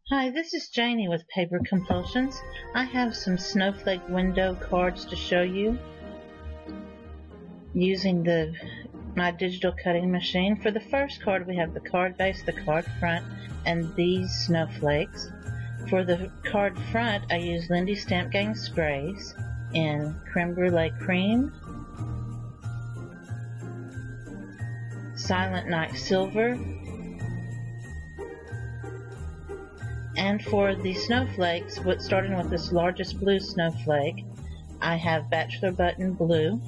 Hi, this is Janie with Paper Compulsions. I have some Snowflake Window Cards to show you using my digital cutting machine. For the first card, we have the card base, the card front, and these snowflakes. For the card front, I use Lindy Stamp Gang sprays in Creme Brulee Cream, Silent Night Silver, and for the snowflakes, starting with this largest blue snowflake, I have Bachelor Button Blue.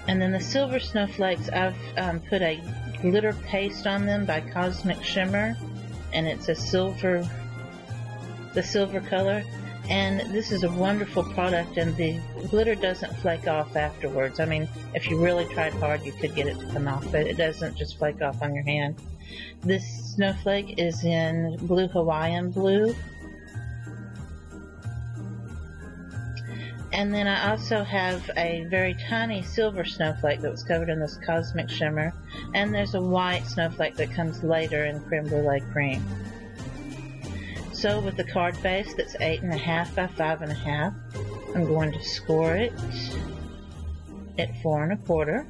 And then the silver snowflakes, I've put a glitter paste on them by Cosmic Shimmer, and it's the silver color. And this is a wonderful product, and the glitter doesn't flake off afterwards. I mean, if you really tried hard, you could get it to come off, but it doesn't just flake off on your hand. This snowflake is in blue Hawaiian blue. And then I also have a very tiny silver snowflake that was covered in this Cosmic Shimmer. And there's a white snowflake that comes later in Creme Brulee Cream. So with the card base that's 8.5 by 5.5, I'm going to score it at 4 1/4.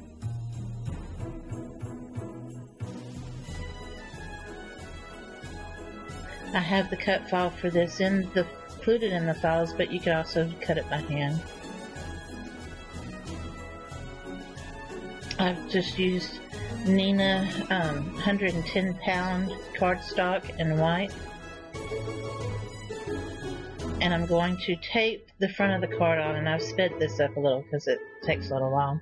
I have the cut file for this included in the files, but you can also cut it by hand. I've just used Nina 110-pound cardstock in white. And I'm going to tape the front of the card on, and I've sped this up a little because it takes a little while.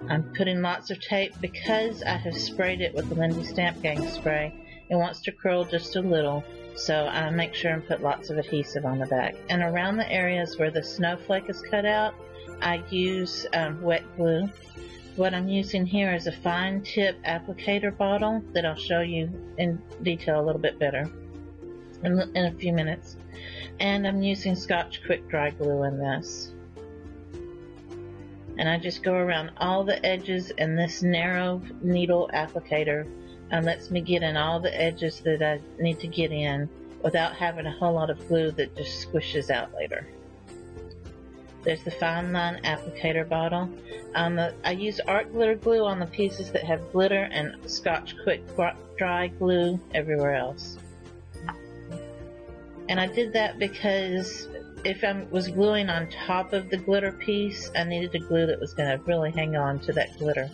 I'm putting lots of tape because I have sprayed it with the Lindy Stamp Gang spray. It wants to curl just a little, so I make sure and put lots of adhesive on the back. And around the areas where the snowflake is cut out, I use wet glue. What I'm using here is a fine tip applicator bottle that I'll show you in detail a little bit better in a few minutes. And I'm using Scotch quick dry glue in this. And I just go around all the edges, and this narrow needle applicator lets me get in all the edges that I need to get in without having a whole lot of glue that just squishes out later. There's the Fineline applicator bottle. I use art glitter glue on the pieces that have glitter, and Scotch quick dry glue everywhere else. And I did that because if I was gluing on top of the glitter piece, I needed a glue that was going to really hang on to that glitter.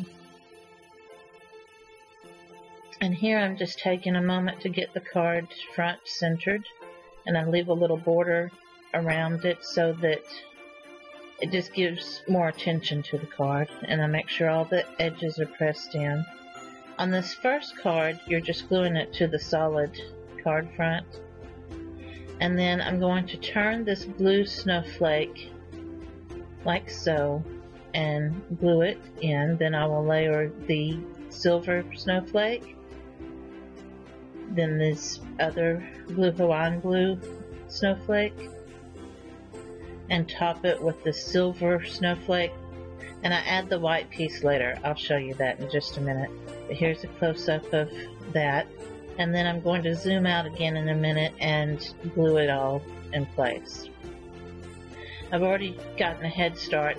And here I'm just taking a moment to get the card front centered, and I leave a little border around it so that it just gives more attention to the card, and I make sure all the edges are pressed in. On this first card, you're just gluing it to the solid card front. And then I'm going to turn this blue snowflake like so and glue it in. Then I will layer the silver snowflake, then this other blue Hawaiian blue snowflake, and top it with the silver snowflake. And I add the white piece later. I'll show you that in just a minute. But here's a close-up of that. And then I'm going to zoom out again in a minute and glue it all in place. I've already gotten a head start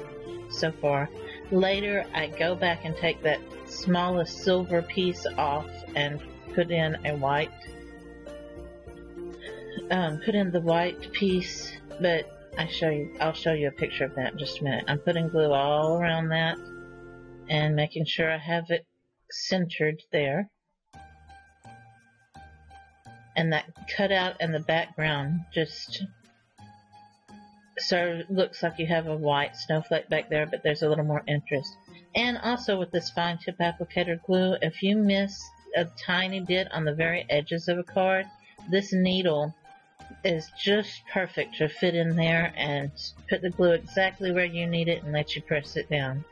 so far. Later, I go back and take that smallest silver piece off and put in a white. Put in the white piece, but I'll show you a picture of that in just a minute. I'm putting glue all around that and making sure I have it centered there. And that cutout in the background just sort of looks like you have a white snowflake back there, but there's a little more interest. And also with this fine tip applicator glue, if you miss a tiny bit on the very edges of a card, this needle is just perfect to fit in there and put the glue exactly where you need it and let you press it down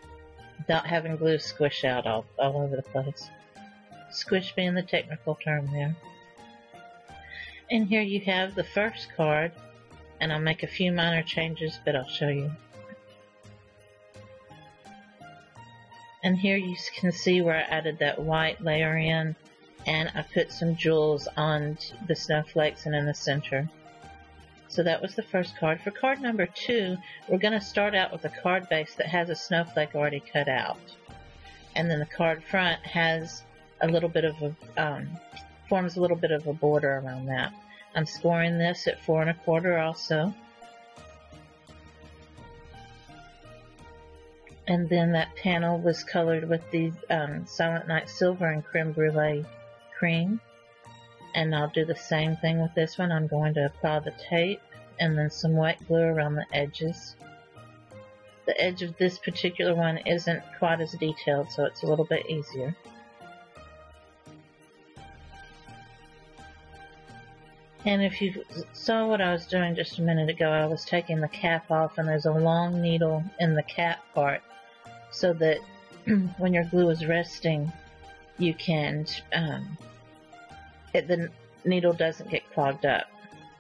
without having glue squish out all over the place. Squish being the technical term there. And here you have the first card, and I'll make a few minor changes, but I'll show you. And here you can see where I added that white layer in, and I put some jewels on the snowflakes and in the center. So that was the first card. For card number 2, we're going to start out with a card base that has a snowflake already cut out. And then the card front has a little bit of a, forms a little bit of a border around that. I'm scoring this at 4 1/4 also. And then that panel was colored with the Silent Night Silver and Creme Brulee cream. And I'll do the same thing with this one. I'm going to apply the tape and then some wet glue around the edges. The edge of this particular one isn't quite as detailed, so it's a little bit easier. And if you saw what I was doing just a minute ago, I was taking the cap off, and there's a long needle in the cap part so that when your glue is resting, you can, the needle doesn't get clogged up.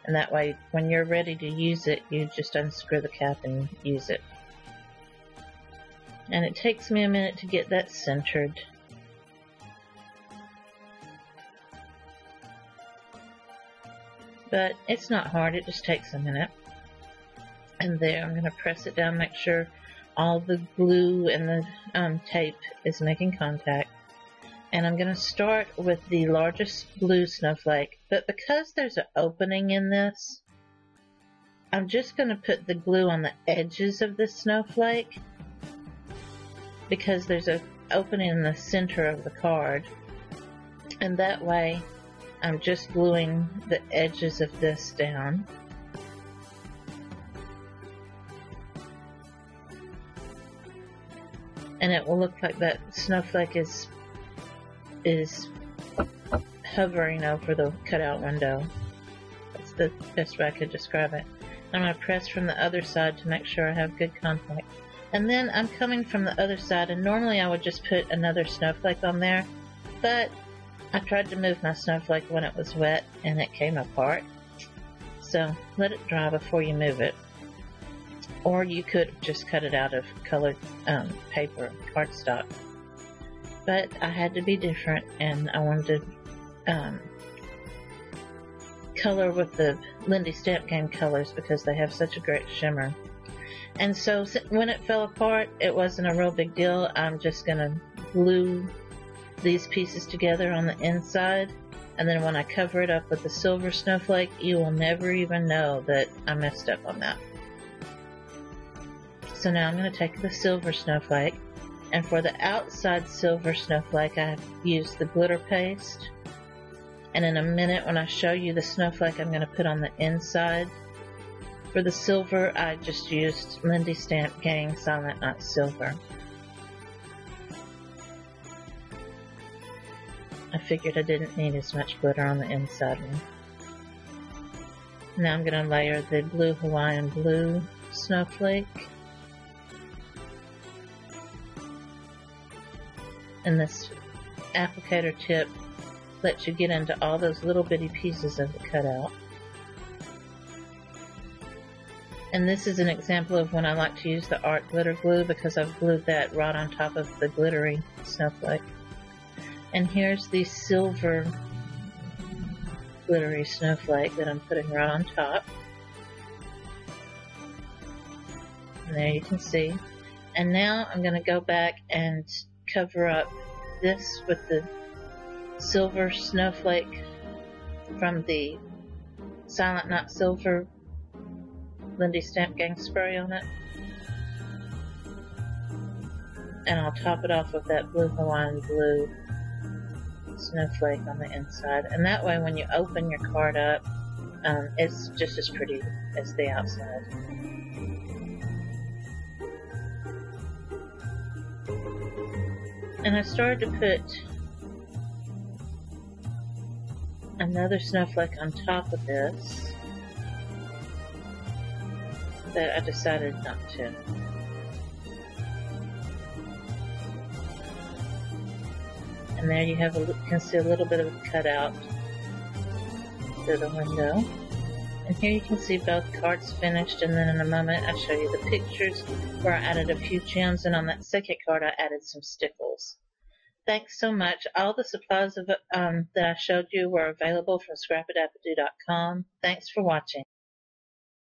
And that way, when you're ready to use it, you just unscrew the cap and use it. And it takes me a minute to get that centered. But it's not hard, it just takes a minute. And there, I'm going to press it down, make sure all the glue and the tape is making contact. And I'm going to start with the largest blue snowflake, but because there's an opening in this, I'm just going to put the glue on the edges of the snowflake, because there's an opening in the center of the card, and that way I'm just gluing the edges of this down. And it will look like that snowflake is hovering over the cutout window. That's the best way I could describe it. I'm going to press from the other side to make sure I have good contact. And then I'm coming from the other side, and normally I would just put another snowflake on there, but I tried to move my snowflake when it was wet and it came apart. So let it dry before you move it. Or you could just cut it out of colored paper, cardstock. But I had to be different, and I wanted to color with the Lindy Stamp Game colors because they have such a great shimmer. And so when it fell apart, it wasn't a real big deal. I'm just going to glue these pieces together on the inside, and then when I cover it up with the silver snowflake, you will never even know that I messed up on that. So now I'm going to take the silver snowflake, and for the outside silver snowflake, I have used the glitter paste. And in a minute, when I show you the snowflake I'm going to put on the inside, for the silver, I just used Lindy Stamp Gang Silent Night Silver. I figured I didn't need as much glitter on the inside one. Now I'm going to layer the blue Hawaiian blue snowflake. And this applicator tip lets you get into all those little bitty pieces of the cutout. And this is an example of when I like to use the art glitter glue, because I've glued that right on top of the glittery snowflake. And here's the silver glittery snowflake that I'm putting right on top. And there you can see. And now I'm going to go back and cover up this with the silver snowflake from the Silent Night Silver Lindy Stamp Gang spray on it. And I'll top it off with that blue Hawaiian blue snowflake on the inside. And that way when you open your card up, it's just as pretty as the outside. And I started to put another snowflake on top of this, but I decided not to. And there you have you can see a little bit of a cutout through the window. And here you can see both cards finished, and then in a moment I'll show you the pictures where I added a few gems, and on that second card I added some stickles. Thanks so much. All the supplies that I showed you were available from Scrapadabadoo.com. Thanks for watching.